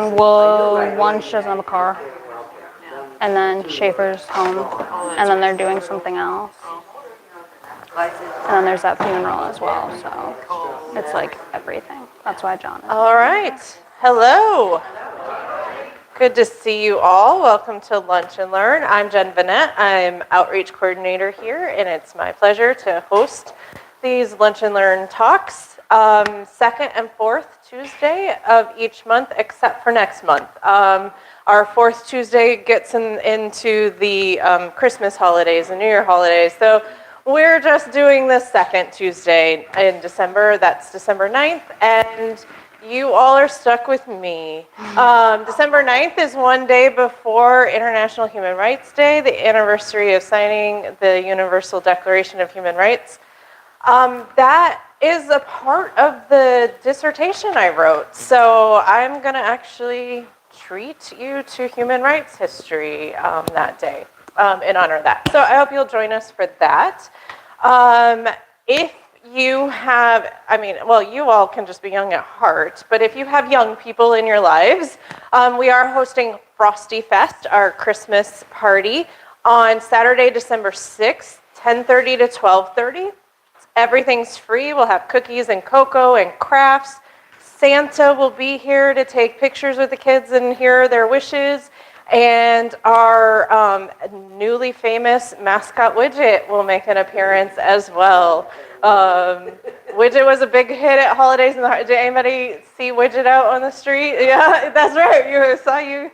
Lunch doesn't have a car. And then Schaefer's home. And then they're doing something else. And then there's that funeral as well. So it's like everything. That's why John is. All right. Hello. Good to see you all. Welcome to Lunch and Learn. I'm Jen Vanette. I'm outreach coordinator here, and it's my pleasure to host these Lunch and Learn talks second and fourth Tuesday of each month, except for next month. Our fourth Tuesday gets into the Christmas holidays and New Year holidays, so we're just doing the second Tuesday in December. That's December 9th, and you all are stuck with me. December 9th is one day before International Human Rights Day, the anniversary of signing the Universal Declaration of Human Rights. That is a part of the dissertation I wrote, so I'm going to actually treat you to human rights history that day in honor of that. So I hope you'll join us for that. If you have, you all can just be young at heart, but if you have young people in your lives, we are hosting Frosty Fest, our Christmas party, on Saturday, December 6th, 10:30 to 12:30. Everything's free. We'll have cookies and cocoa and crafts. Santa will be here to take pictures with the kids and hear their wishes. And our newly famous mascot Widget will make an appearance as well. Widget was a big hit at holidays. Did anybody see Widget out on the street? Yeah, that's right. Saw you.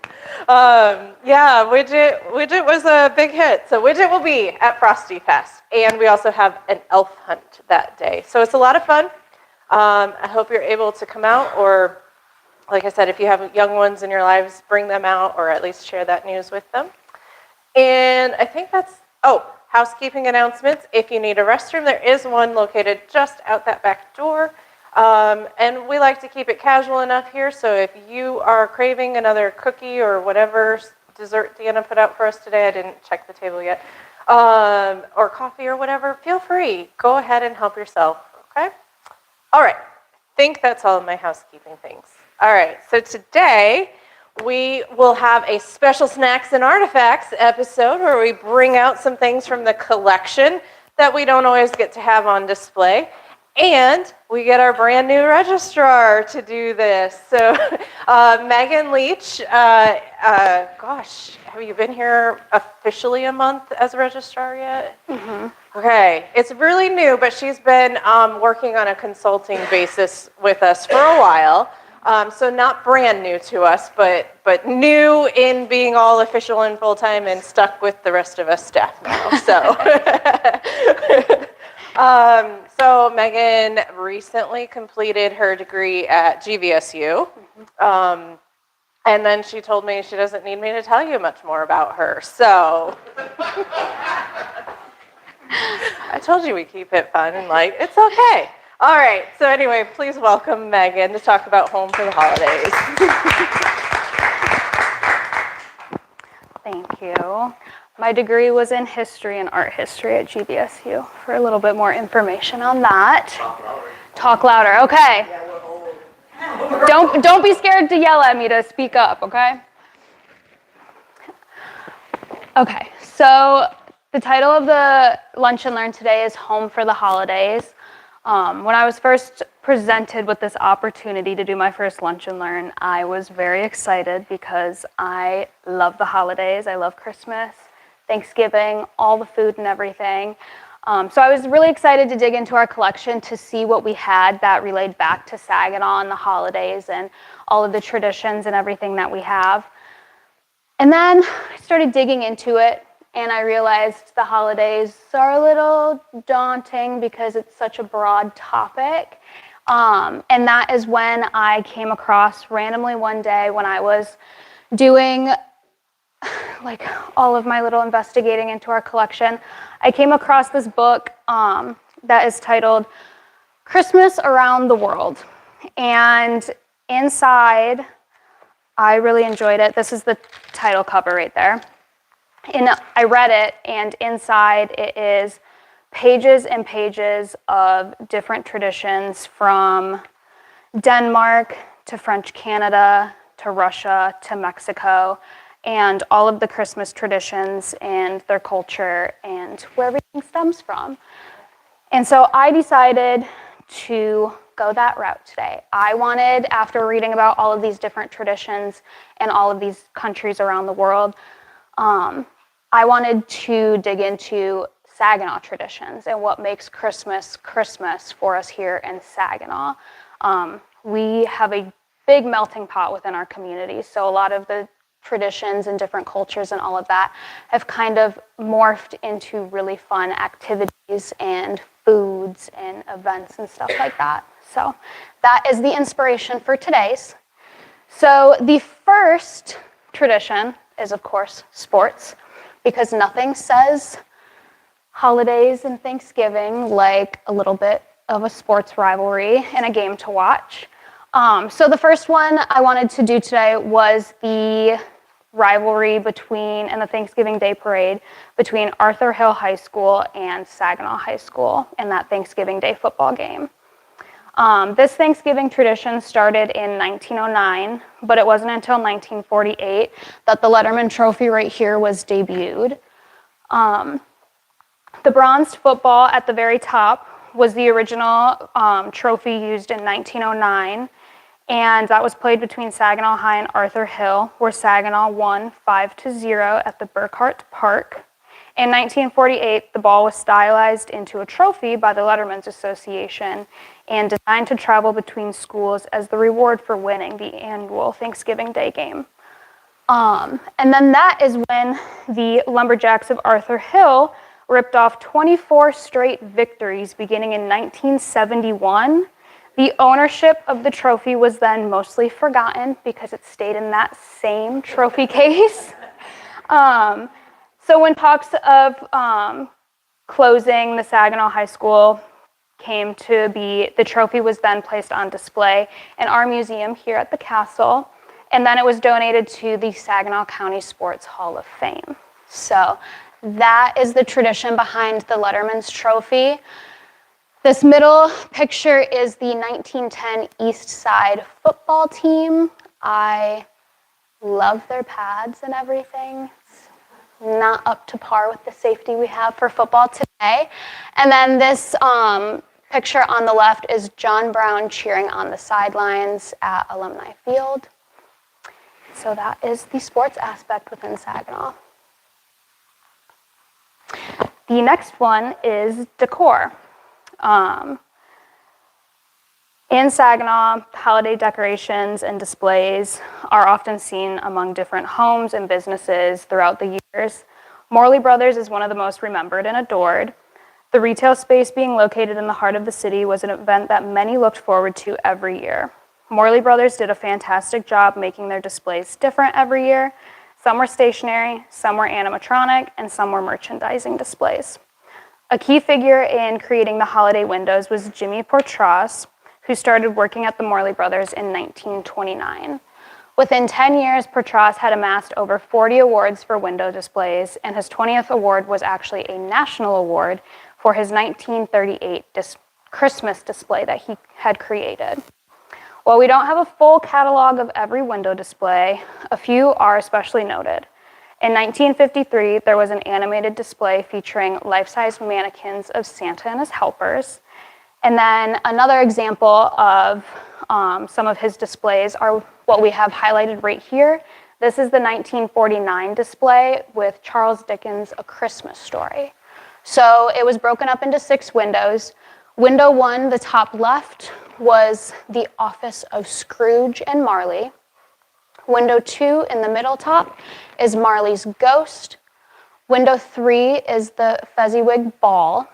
Widget was a big hit. So Widget will be at Frosty Fest. And we also have an elf hunt that day. So it's a lot of fun. I hope you're able to come out, or like I said, if you have young ones in your lives, bring them out, or at least share that news with them. And I think that's, housekeeping announcements. If you need a restroom, there is one located just out that back door. And we like to keep it casual enough here, so if you are craving another cookie or whatever dessert Deanna put out for us today, I didn't check the table yet, or coffee or whatever, feel free. Go ahead and help yourself, okay? All right, I think that's all of my housekeeping things. All right, so today we will have a special Snacks and Artifacts episode where we bring out some things from the collection that we don't always get to have on display. And we get our brand new registrar to do this. So Megan Leach, have you been here officially a month as a registrar yet? Mm-hmm. Okay, it's really new, but she's been working on a consulting basis with us for a while. So not brand new to us, but new in being all official and full-time and stuck with the rest of us staff now. So Megan recently completed her degree at GVSU. And then she told me she doesn't need me to tell you much more about her. So I told you we keep it fun and light. It's okay. All right, so anyway, please welcome Megan to talk about Home for the Holidays. Thank you. My degree was in history and art history at GVSU. For a little bit more information on that. Talk louder, okay. Don't be scared to yell at me to speak up, okay? Okay, so the title of the Lunch and Learn today is Home for the Holidays. When I was first presented with this opportunity to do my first Lunch and Learn, I was very excited because I love the holidays. I love Christmas, Thanksgiving, all the food and everything. So I was really excited to dig into our collection to see what we had that relayed back to Saginaw and the holidays and all of the traditions and everything that we have. And then I started digging into it. And I realized the holidays are a little daunting because it's such a broad topic. And that is when I came across randomly one day when I was doing all of my little investigating into our collection, I came across this book that is titled Christmas Around the World. And inside, I really enjoyed it. This is the title cover right there. And I read it, and inside it is pages and pages of different traditions from Denmark to French Canada to to Russia to Mexico, and all of the Christmas traditions and their culture and where everything stems from. And so I decided to go that route today. I wanted, after reading about all of these different traditions and all of these countries around the world, I wanted to dig into Saginaw traditions and what makes Christmas Christmas for us here in Saginaw. We have a big melting pot within our community, so a lot of the traditions and different cultures and all of that have kind of morphed into really fun activities and foods and events and stuff like that. So that is the inspiration for today's. So the first tradition is, of course, sports, because nothing says holidays and Thanksgiving like a little bit of a sports rivalry and a game to watch. So the first one I wanted to do today was the rivalry between, and the Thanksgiving Day parade between Arthur Hill High School and Saginaw High School in that Thanksgiving Day football game. This Thanksgiving tradition started in 1909, but it wasn't until 1948 that the Letterman Trophy right here was debuted. The bronzed football at the very top was the original trophy used in 1909, and that was played between Saginaw High and Arthur Hill, where Saginaw won 5-0 at the Burkhart Park. In 1948, the ball was stylized into a trophy by the Letterman's Association and designed to travel between schools as the reward for winning the annual Thanksgiving Day game. And then that is when the Lumberjacks of Arthur Hill ripped off 24 straight victories beginning in 1971. The ownership of the trophy was then mostly forgotten because it stayed in that same trophy case. So when talks of closing the Saginaw High School came to be, the trophy was then placed on display in our museum here at the castle, and then it was donated to the Saginaw County Sports Hall of Fame. So that is the tradition behind the Letterman's Trophy. This middle picture is the 1910 East Side football team. I love their pads and everything. It's not up to par with the safety we have for football today. And then this picture on the left is John Brown cheering on the sidelines at Alumni Field. So that is the sports aspect within Saginaw. The next one is decor. In Saginaw, holiday decorations and displays are often seen among different homes and businesses throughout the years. Morley Brothers is one of the most remembered and adored. The retail space being located in the heart of the city was an event that many looked forward to every year. Morley Brothers did a fantastic job making their displays different every year. Some were stationary, some were animatronic, and some were merchandising displays. A key figure in creating the holiday windows was Jimmy Portras, who started working at the Morley Brothers in 1929. Within 10 years, Portras had amassed over 40 awards for window displays, and his 20th award was actually a national award for his 1938 Christmas display that he had created. While we don't have a full catalog of every window display, a few are especially noted. In 1953, there was an animated display featuring life-size mannequins of Santa and his helpers. And then another example of some of his displays are what we have highlighted right here. This is the 1949 display with Charles Dickens' A Christmas Story. So it was broken up into 6 windows. Window 1, the top left, was the office of Scrooge and Marley. Window 2 in the middle top is Marley's ghost. Window 3 is the Fezziwig Ball.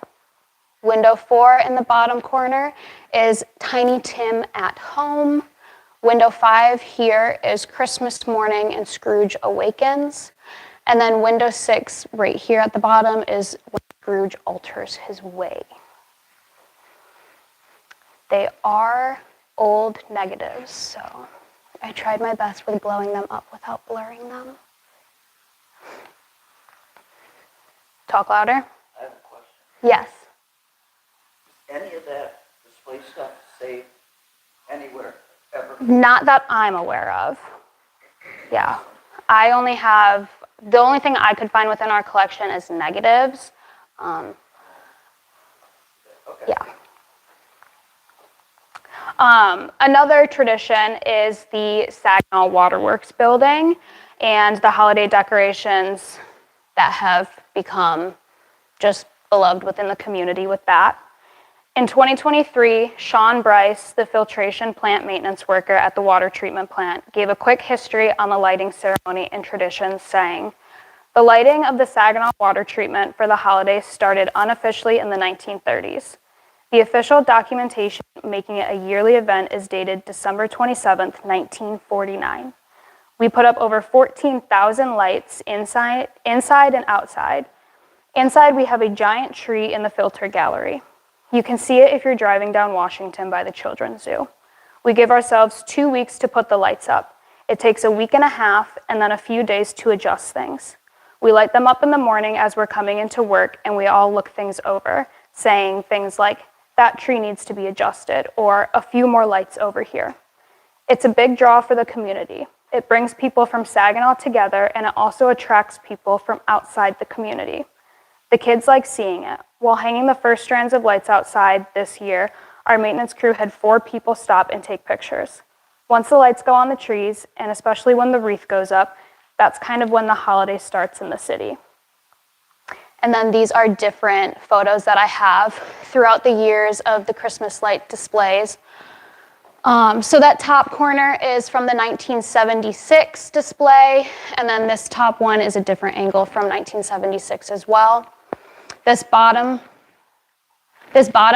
Window 4 in the bottom corner is Tiny Tim at Home. Window 5 here is Christmas Morning and Scrooge Awakens. And then window 6 right here at the bottom is When Scrooge Alters His Way. They are old negatives, so I tried my best with blowing them up without blurring them. Talk louder. I have a question. Yes. Is any of that display stuff saved anywhere, ever? Not that I'm aware of. Yeah. I only have, the only thing I could find within our collection is negatives. Okay. Yeah. Another tradition is the Saginaw Waterworks building and the holiday decorations that have become just beloved within the community with that. In 2023, Sean Bryce, the filtration plant maintenance worker at the water treatment plant, gave a quick history on the lighting ceremony and traditions, saying, "The lighting of the Saginaw water treatment for the holidays started unofficially in the 1930s. The official documentation making it a yearly event is dated December 27th, 1949. We put up over 14,000 lights inside and outside. Inside, we have a giant tree in the filter gallery. You can see it if you're driving down Washington by the Children's Zoo. We give ourselves 2 weeks to put the lights up. It takes a week and a half and then a few days to adjust things. We light them up in the morning as we're coming into work, and we all look things over, saying things like, 'That tree needs to be adjusted,' or 'a few more lights over here.' It's a big draw for the community. It brings people from Saginaw together, and it also attracts people from outside the community. The kids like seeing it. While hanging the first strands of lights outside this year, our maintenance crew had 4 people stop and take pictures. Once the lights go on the trees, and especially when the wreath goes up, that's kind of when the holiday starts in the city." And then these are different photos that I have throughout the years of the Christmas light displays. So that top corner is from the 1976 display, and then this top one is a different angle from 1976 as well. This bottom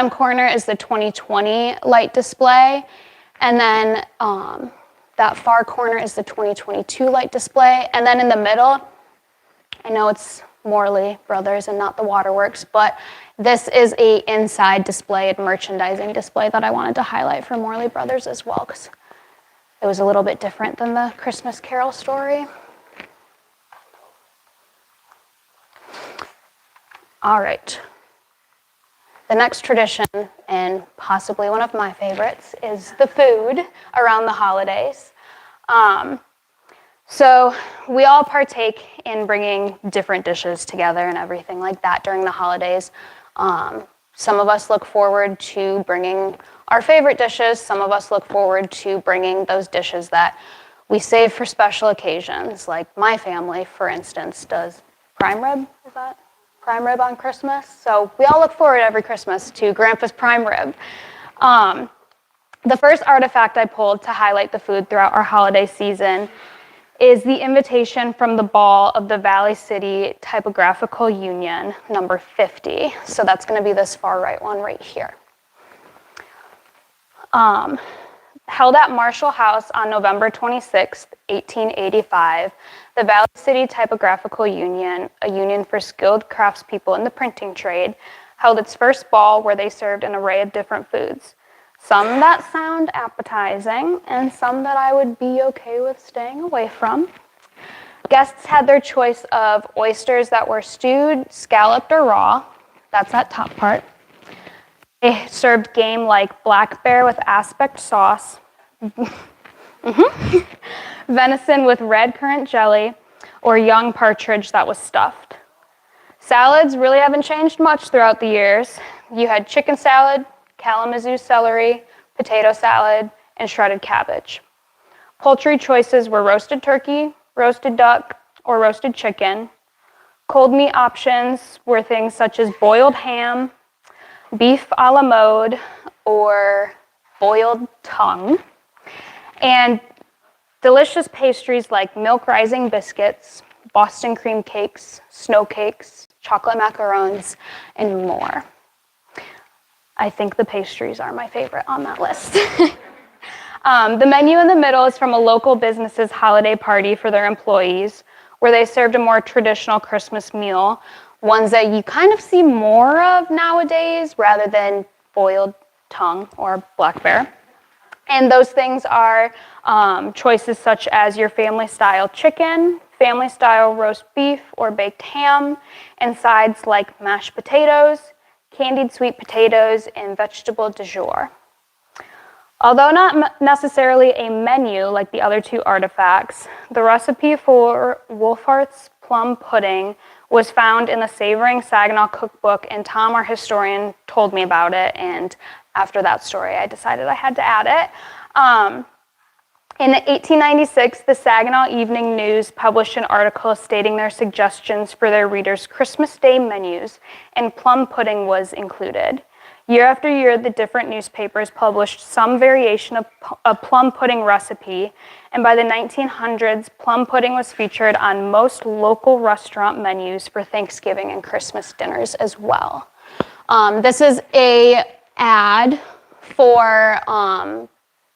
corner is the 2020 light display, and then that far corner is the 2022 light display, and then in the middle, I know it's Morley Brothers and not the Waterworks, but this is a inside display and merchandising display that I wanted to highlight for Morley Brothers as well, because it was a little bit different than the Christmas Carol story. All right. The next tradition, and possibly one of my favorites, is the food around the holidays. So we all partake in bringing different dishes together and everything like that during the holidays. Some of us look forward to bringing our favorite dishes. Some of us look forward to bringing those dishes that we save for special occasions. Like my family, for instance, does prime rib. Is that prime rib on Christmas? So we all look forward every Christmas to Grandpa's prime rib. The first artifact I pulled to highlight the food throughout our holiday season is the invitation from the ball of the Valley City Typographical Union, number 50. So that's going to be this far right one right here. Held at Marshall House on November 26, 1885, the Valley City Typographical Union, a union for skilled craftspeople in the printing trade, held its first ball where they served an array of different foods. Some that sound appetizing, and some that I would be okay with staying away from. Guests had their choice of oysters that were stewed, scalloped, or raw. That's that top part. They served game like black bear with aspic sauce, venison with red currant jelly, or young partridge that was stuffed. Salads really haven't changed much throughout the years. You had chicken salad, Kalamazoo celery, potato salad, and shredded cabbage. Poultry choices were roasted turkey, roasted duck, or roasted chicken. Cold meat options were things such as boiled ham, beef a la mode, or boiled tongue. And delicious pastries like milk rising biscuits, Boston cream cakes, snow cakes, chocolate macarons, and more. I think the pastries are my favorite on that list. The menu in the middle is from a local business's holiday party for their employees, where they served a more traditional Christmas meal, ones that you kind of see more of nowadays rather than boiled tongue or black bear. And those things are choices such as your family-style chicken, family-style roast beef or baked ham, and sides like mashed potatoes, candied sweet potatoes, and vegetable du jour. Although not necessarily a menu like the other two artifacts, the recipe for Wolfart's plum pudding was found in the Savoring Saginaw cookbook, and Tom, our historian, told me about it, and after that story, I decided I had to add it. In 1896, the Saginaw Evening News published an article stating their suggestions for their readers' Christmas Day menus, and plum pudding was included. Year after year, the different newspapers published some variation of a plum pudding recipe, and by the 1900s, plum pudding was featured on most local restaurant menus for Thanksgiving and Christmas dinners as well. This is an ad for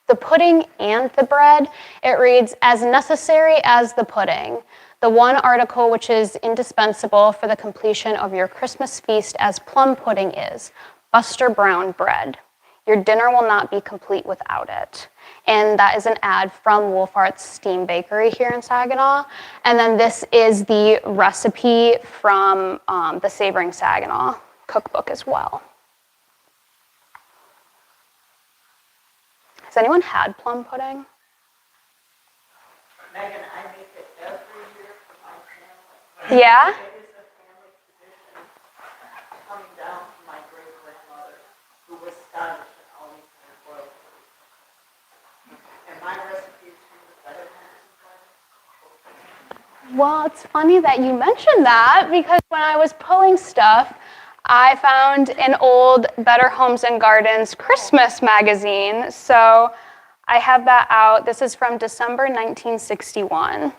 the pudding and the bread. It reads, "As necessary as the pudding, the one article which is indispensable for the completion of your Christmas feast as plum pudding is Buster Brown bread. Your dinner will not be complete without it." And that is an ad from Wolfart's Steam Bakery here in Saginaw. And then this is the recipe from the Savoring Saginaw cookbook as well. Has anyone had plum pudding? Megan, I make it every year for my family. Yeah? It is a family tradition coming down from my great-grandmother, who was Scottish and always made boiled pudding. And my recipe is better than Well, it's funny that you mentioned that, because when I was pulling stuff, I found an old Better Homes and Gardens Christmas magazine. So I have that out. This is from December 1961.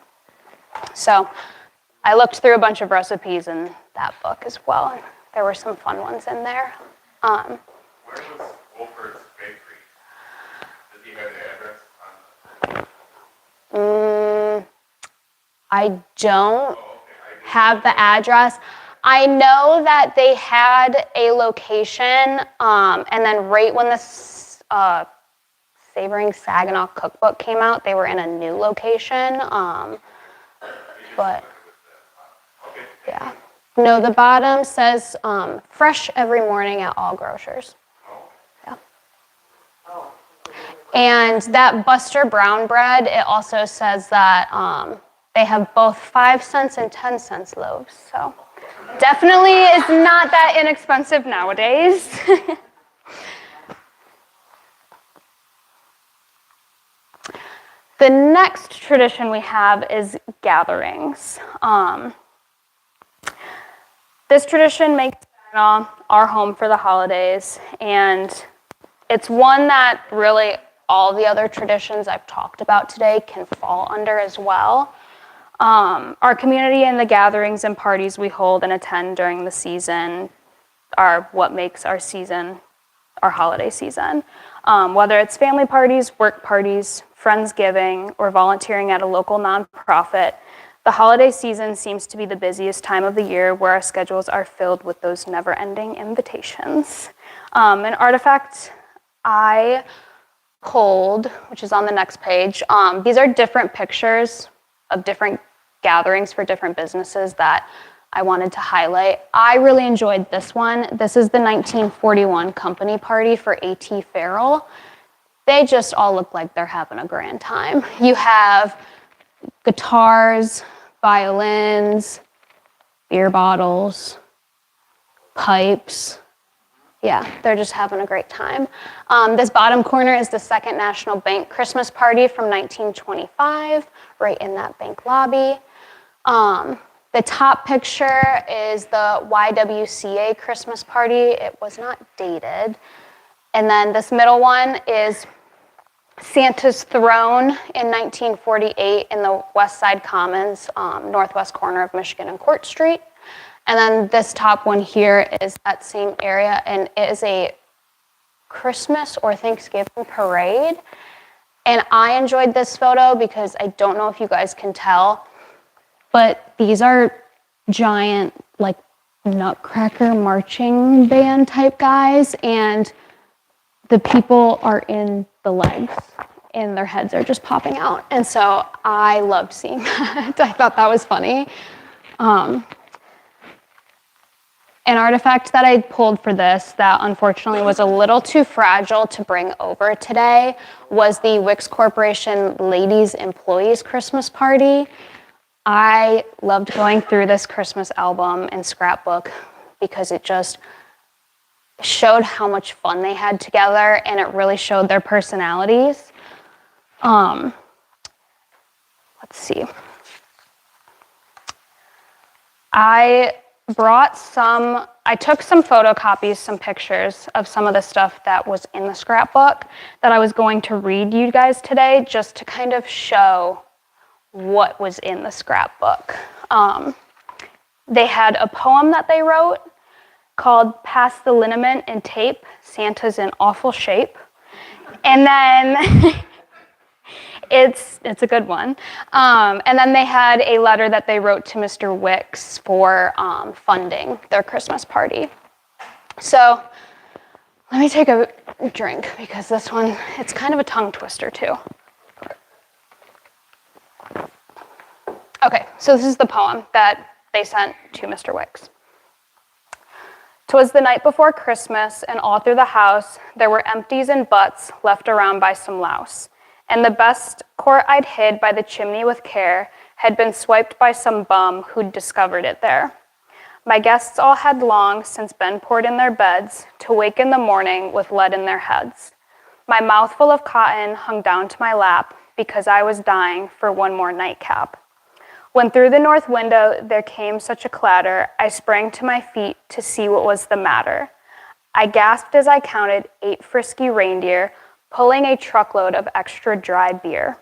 So I looked through a bunch of recipes in that book as well. There were some fun ones in there. Where was Wolfert's Bakery? Does he have the address on I don't have the address. I know that they had a location, and then right when the Savoring Saginaw cookbook came out, they were in a new location. But yeah, no, the bottom says fresh every morning at all grocers. Yeah. And that Buster Brown bread, it also says that they have both 5 cents and 10 cents loaves. So definitely is not that inexpensive nowadays. The next tradition we have is gatherings. This tradition makes Saginaw our home for the holidays, and it's one that really all the other traditions I've talked about today can fall under as well. Our community and the gatherings and parties we hold and attend during the season are what makes our season, our holiday season. Whether it's family parties, work parties, Friendsgiving, or volunteering at a local nonprofit, the holiday season seems to be the busiest time of the year where our schedules are filled with those never-ending invitations. An artifact I pulled, which is on the next page, these are different pictures of different gatherings for different businesses that I wanted to highlight. I really enjoyed this one. This is the 1941 company party for A.T. Farrell. They just all look like they're having a grand time. You have guitars, violins, beer bottles, pipes. Yeah, they're just having a great time. This bottom corner is the Second National Bank Christmas party from 1925, right in that bank lobby. The top picture is the YWCA Christmas party. It was not dated. And then this middle one is Santa's Throne in 1948 in the West Side Commons, northwest corner of Michigan and Court Street. And then this top one here is that same area, and it is a Christmas or Thanksgiving parade. And I enjoyed this photo because I don't know if you guys can tell, but these are giant, like, Nutcracker marching band type guys, and the people are in the legs, and their heads are just popping out. And so I loved seeing that. I thought that was funny. An artifact that I pulled for this that unfortunately was a little too fragile to bring over today was the Wix Corporation Ladies Employees Christmas Party. I loved going through this Christmas album and scrapbook because it just showed how much fun they had together, and it really showed their personalities. Let's see. I took some photocopies, some pictures of some of the stuff that was in the scrapbook that I was going to read you guys today, just to kind of show what was in the scrapbook. They had a poem that they wrote called "Past the Liniment and Tape, Santa's in Awful Shape." And then it's a good one. And then they had a letter that they wrote to Mr. Wicks for funding their Christmas party. So let me take a drink because this one, it's kind of a tongue twister too. Okay, so this is the poem that they sent to Mr. Wicks. "'Twas the night before Christmas, and all through the house there were empties and butts left around by some louse. And the best quart I'd hid by the chimney with care had been swiped by some bum who'd discovered it there. My guests all had long since been poured in their beds to wake in the morning with lead in their heads. My mouthful of cotton hung down to my lap because I was dying for one more nightcap. When through the north window there came such a clatter, I sprang to my feet to see what was the matter. I gasped as I counted 8 frisky reindeer pulling a truckload of extra dry beer."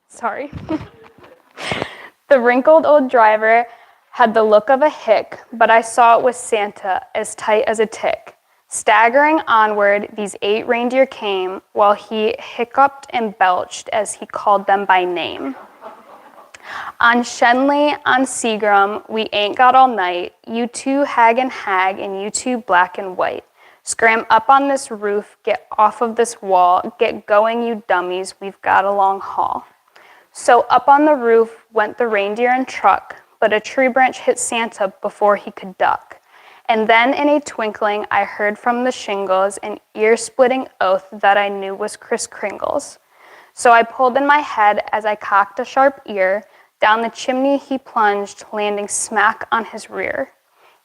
Sorry. "The wrinkled old driver had the look of a hick, but I saw it was Santa as tight as a tick. Staggering onward, these 8 reindeer came, while he hiccuped and belched as he called them by name. On Shenley, on Seagram, we ain't got all night. You two hag, and you two black and white. Scram up on this roof, get off of this wall, get going, you dummies, we've got a long haul." So up on the roof went the reindeer and truck, but a tree branch hit Santa before he could duck. And then in a twinkling, I heard from the shingles an ear-splitting oath that I knew was Kris Kringle's. So I pulled in my head as I cocked a sharp ear. Down the chimney he plunged, landing smack on his rear.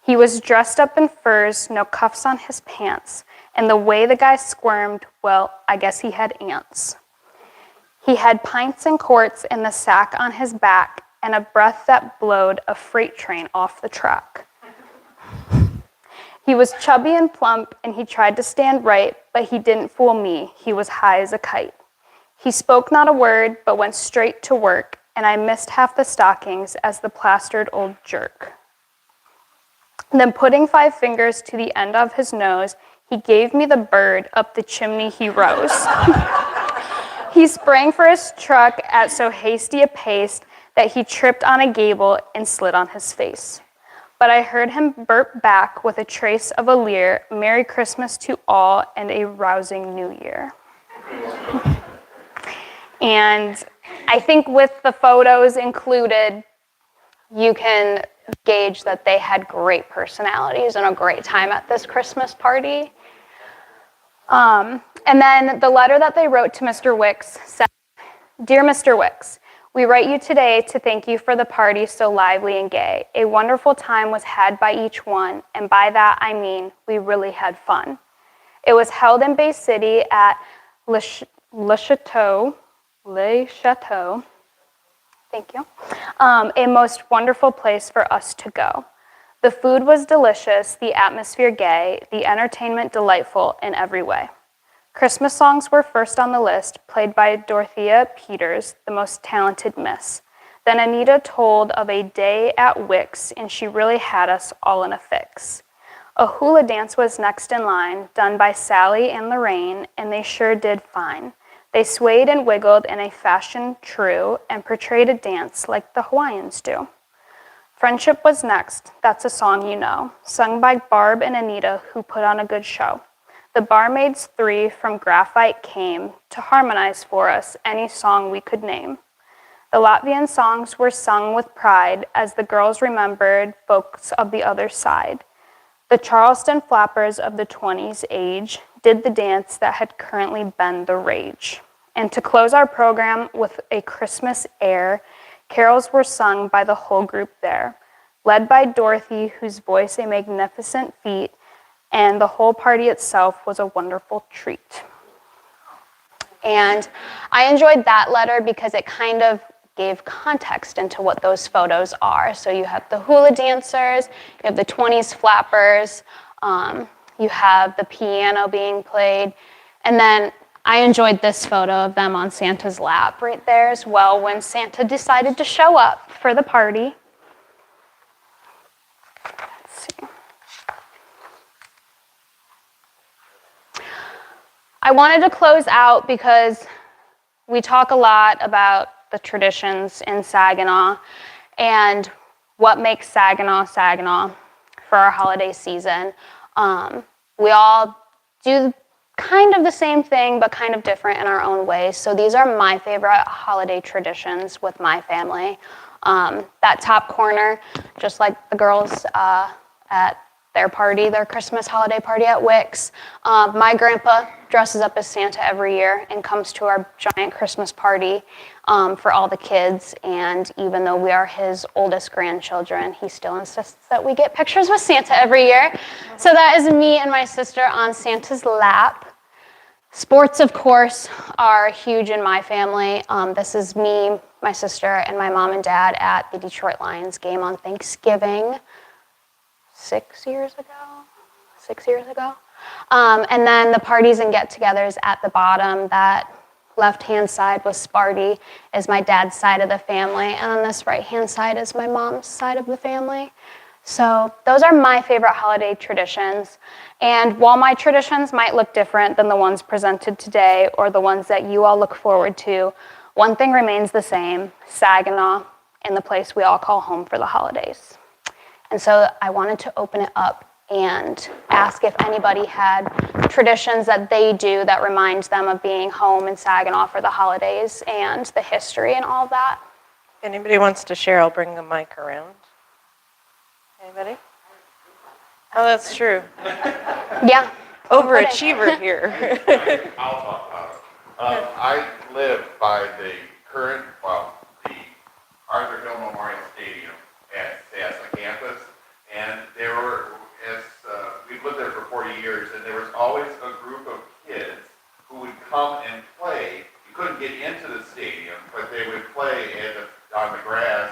He was dressed up in furs, no cuffs on his pants, and the way the guy squirmed, well, I guess he had ants. He had pints and quarts in the sack on his back, and a breath that blowed a freight train off the track. He was chubby and plump, and he tried to stand right, but he didn't fool me, he was high as a kite. He spoke not a word, but went straight to work, and I missed half the stockings as the plastered old jerk. Then putting 5 fingers to the end of his nose, he gave me the bird, up the chimney he rose. He sprang for his truck at so hasty a pace that he tripped on a gable and slid on his face. But I heard him burp back with a trace of a leer, "Merry Christmas to all and a rousing New Year." And I think with the photos included, you can gauge that they had great personalities and a great time at this Christmas party. And then the letter that they wrote to Mr. Wicks said, "Dear Mr. Wicks, we write you today to thank you for the party so lively and gay. A wonderful time was had by each one, and by that I mean we really had fun. It was held in Bay City at Le Chateau, thank you, a most wonderful place for us to go. The food was delicious, the atmosphere gay, the entertainment delightful in every way. Christmas songs were first on the list, played by Dorothea Peters, the most talented miss. Then Anita told of a day at Wix, and she really had us all in a fix. A hula dance was next in line, done by Sally and Lorraine, and they sure did fine. They swayed and wiggled in a fashion true, and portrayed a dance like the Hawaiians do. Friendship was next, that's a song you know, sung by Barb and Anita, who put on a good show. The barmaids 3 from Graphite came to harmonize for us any song we could name. The Latvian songs were sung with pride as the girls remembered folks of the other side. The Charleston flappers of the 20s age did the dance that had currently been the rage. And to close our program with a Christmas air, carols were sung by the whole group there, led by Dorothy, whose voice a magnificent feat, and the whole party itself was a wonderful treat. And I enjoyed that letter because it kind of gave context into what those photos are. So you have the hula dancers, you have the 20s flappers, you have the piano being played, and then I enjoyed this photo of them on Santa's lap right there as well when Santa decided to show up for the party. Let's see. I wanted to close out because we talk a lot about the traditions in Saginaw and what makes Saginaw Saginaw for our holiday season. We all do kind of the same thing, but kind of different in our own ways. So these are my favorite holiday traditions with my family. That top corner, just like the girls at their party, their Christmas holiday party at Wick's. My grandpa dresses up as Santa every year and comes to our giant Christmas party for all the kids. And even though we are his oldest grandchildren, he still insists that we get pictures with Santa every year. So that is me and my sister on Santa's lap. Sports, of course, are huge in my family. This is me, my sister, and my mom and dad at the Detroit Lions game on Thanksgiving. 6 years ago. And then the parties and get-togethers at the bottom. That left-hand side with Sparty is my dad's side of the family, and on this right-hand side is my mom's side of the family. So those are my favorite holiday traditions. And while my traditions might look different than the ones presented today or the ones that you all look forward to, one thing remains the same: Saginaw and the place we all call home for the holidays. And so I wanted to open it up and ask if anybody had traditions that they do that reminds them of being home in Saginaw for the holidays and the history and all that. Anybody wants to share, I'll bring the mic around. Anybody? Oh, that's true. Yeah. Overachiever here. I'll talk about it. I live by the current, the Arthur Hill Memorial Stadium at the campus, and there were, we've lived there for 40 years, and there was always a group of kids who would come and play. You couldn't get into the stadium, but they would play on the grass,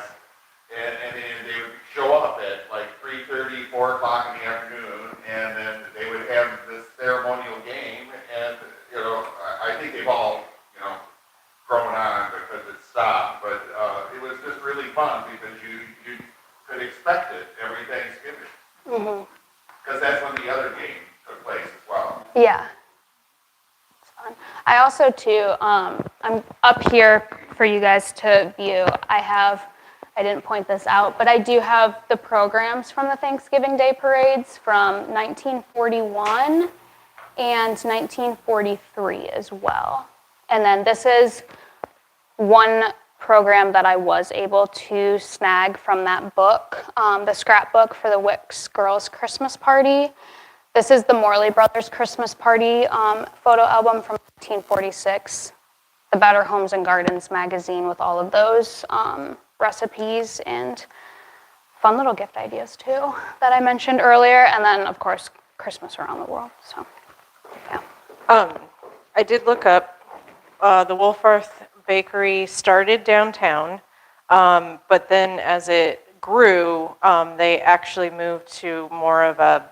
and they would show up at like 3:30, 4 o'clock in the afternoon, and then they would have this ceremonial game, and, I think they've all, grown on because it stopped, but it was just really fun because you could expect it every Thanksgiving. Mm-hmm. Because that's when the other game took place as well. Yeah. It's fun. I also, too, I'm up here for you guys to view. I didn't point this out, but I do have the programs from the Thanksgiving Day parades from 1941 and 1943 as well. And then this is one program that I was able to snag from that book, the scrapbook for the Wick's Girls Christmas Party. This is the Morley Brothers Christmas Party photo album from 1946, the Better Homes and Gardens magazine with all of those recipes and fun little gift ideas too that I mentioned earlier, and then of course Christmas around the world. So, yeah. I did look up the Wolfarth Bakery started downtown, but then as it grew, they actually moved to more of a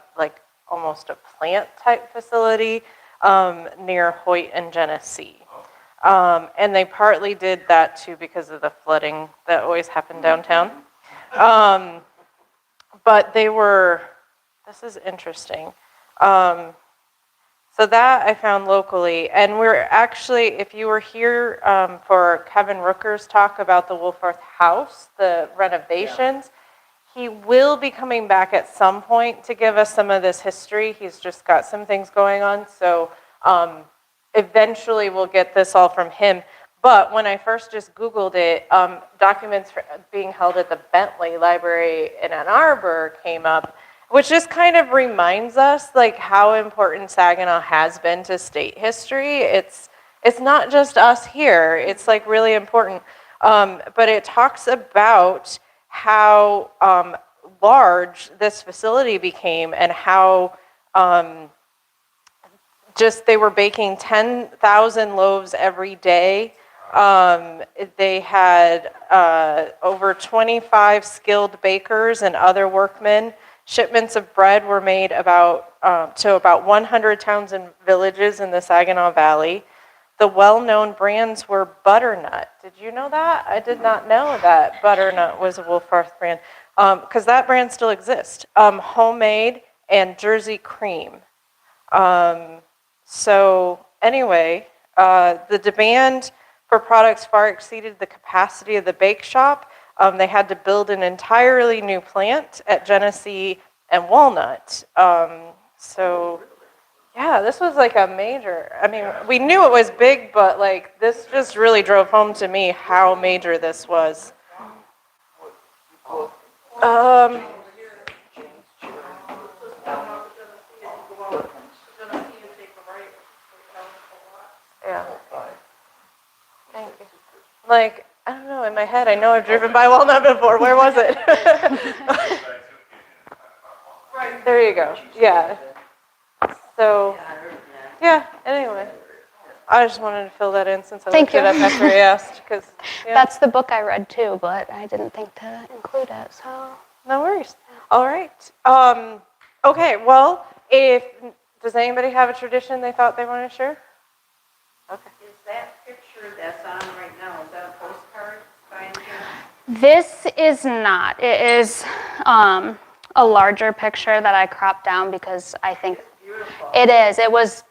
almost a plant type facility near Hoyt and Genesee. And they partly did that too because of the flooding that always happened downtown. But this is interesting. So that I found locally, and we're actually, if you were here for Kevin Rooker's talk about the Wolfarth House, the renovations, he will be coming back at some point to give us some of this history. He's just got some things going on, so eventually we'll get this all from him. But when I first just Googled it, documents being held at the Bentley Library in Ann Arbor came up, which just kind of reminds us like how important Saginaw has been to state history. It's not just us here. It's like really important. But it talks about how large this facility became and how just they were baking 10,000 loaves every day. They had over 25 skilled bakers and other workmen. Shipments of bread were made to about 100 towns and villages in the Saginaw Valley. The well-known brands were Butternut. Did you know that? I did not know that Butternut was a Wolfarth brand, because that brand still exists. Homemade and Jersey Cream. So anyway, the demand for products far exceeded the capacity of the bake shop. They had to build an entirely new plant at Genesee and Walnut. So yeah, this was like a major, I mean, we knew it was big, but like this just really drove home to me how major this was. Yeah. Thank you. Like, I don't know, in my head, I know I've driven by Walnut before. Where was it? There you go. Yeah. So, yeah, anyway. I just wanted to fill that in since I looked it up after I asked. Yeah. That's the book I read too, but I didn't think to include it, so. No worries. All right. Okay, well, does anybody have a tradition they thought they wanted to share? Okay. Is that picture that's on right now, is that a postcard by any chance? This is not. It is a larger picture that I cropped down because I think Beautiful. it is. It was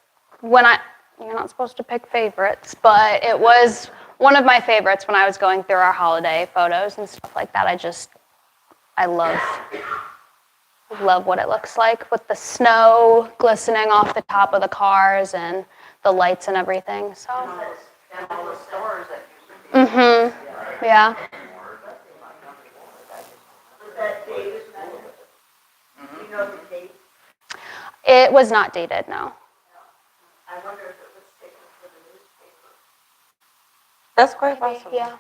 you're not supposed to pick favorites, but it was one of my favorites when I was going through our holiday photos and stuff like that. I love what it looks like with the snow glistening off the top of the cars and the lights and everything. So. And all the stores that used to be. Mm-hmm. Yeah. Was that dated? Do you know the date? It was not dated, no. I wonder if it was taken for the newspaper. That's quite possible. Yeah.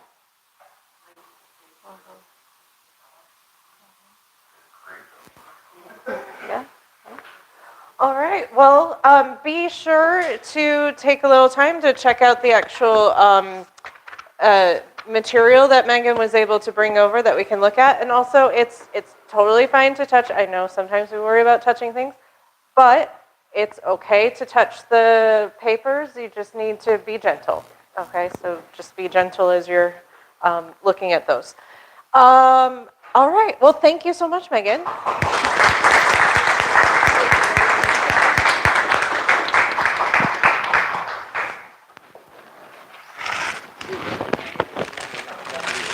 Yeah. All right. Well, be sure to take a little time to check out the actual material that Megan was able to bring over that we can look at. And also, it's totally fine to touch. I know sometimes we worry about touching things, but it's okay to touch the papers. You just need to be gentle. Okay, so just be gentle as you're looking at those. All right. Well, thank you so much, Megan.